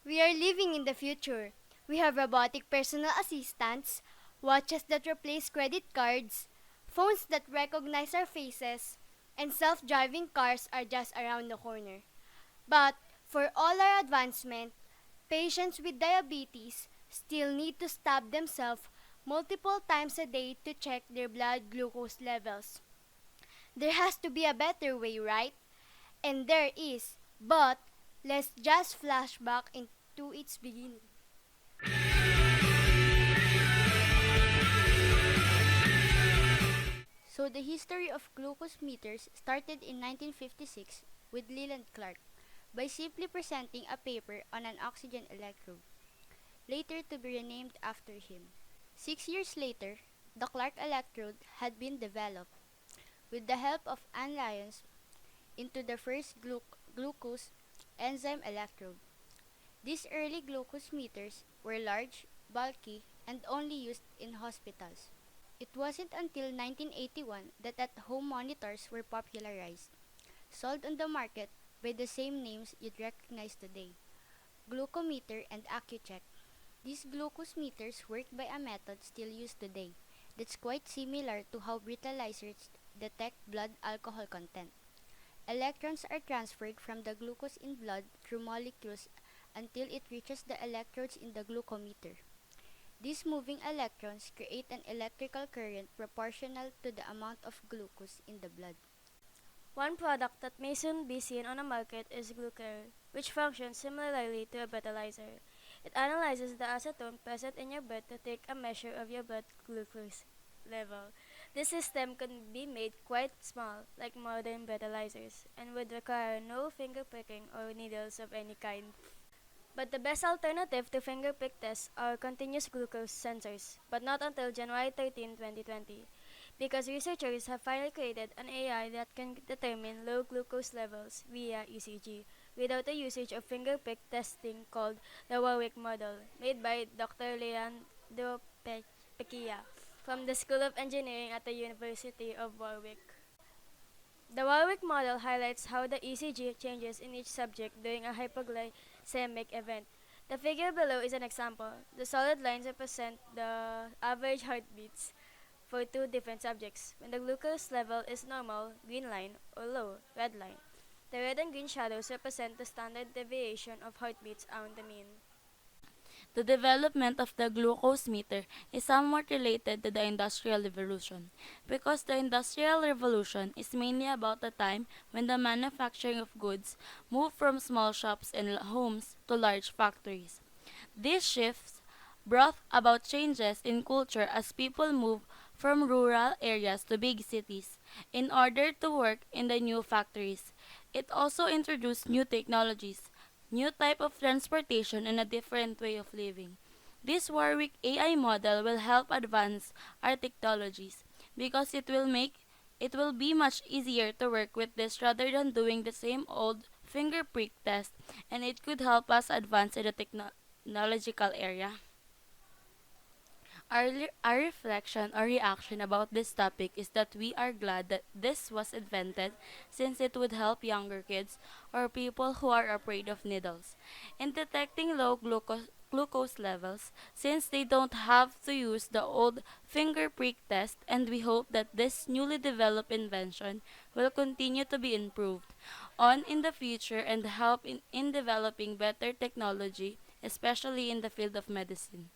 We are living in the future. We have robotic personal assistants, watches that replace credit cards, phones that recognize our faces, and self-driving cars are just around the corner. But for all our advancement, patients with diabetes still need to stop themselves multiple times a day to check their blood glucose levels. There has to be a better way, right? And there is, but let's just flash back into its beginning. So the history of glucose meters started in 1956 with Leland Clark by simply presenting a paper on an oxygen electrode, later to be renamed after him. 6 years later, the Clark electrode had been developed with the help of Anne Lyons into the first glucose enzyme electrode. These early glucose meters were large, bulky, and only used in hospitals. It wasn't until 1981 that at-home monitors were popularized, sold on the market by the same names you'd recognize today, glucometer and AccuCheck. These glucose meters work by a method still used today that's quite similar to how breathalyzers detect blood alcohol content. Electrons are transferred from the glucose in blood through molecules until it reaches the electrodes in the glucometer. These moving electrons create an electrical current proportional to the amount of glucose in the blood. One product that may soon be seen on the market is Glucare, which functions similarly to a breathalyzer. It analyzes the acetone present in your blood to take a measure of your blood glucose level. This system can be made quite small, like modern breathalyzers, and would require no finger pricking or needles of any kind. But the best alternative to finger prick tests are continuous glucose sensors, but not until January 13, 2020, because researchers have finally created an AI that can determine low glucose levels via ECG without the usage of finger prick testing called the Warwick model, made by Dr. Leandro Pecchia from the School of Engineering at the University of Warwick. The Warwick model highlights how the ECG changes in each subject during a hypoglycemic event. The figure below is an example. The solid lines represent the average heartbeats for two different subjects. When the glucose level is normal, green line, or low, red line. The red and green shadows represent the standard deviation of heartbeats on the mean. The development of the glucose meter is somewhat related to the Industrial Revolution, because the Industrial Revolution is mainly about the time when the manufacturing of goods moved from small shops and homes to large factories. These shifts brought about changes in culture as people moved from rural areas to big cities in order to work in the new factories. It also introduced new technologies, new type of transportation, and a different way of living. This Warwick AI model will help advance our technologies because it will be much easier to work with this rather than doing the same old finger prick test, and it could help us advance in the technological area. Our reflection or reaction about this topic is that we are glad that this was invented since it would help younger kids or people who are afraid of needles in detecting low glucose levels since they don't have to use the old finger prick test, and we hope that this newly developed invention will continue to be improved on in the future and help in developing better technology, especially in the field of medicine.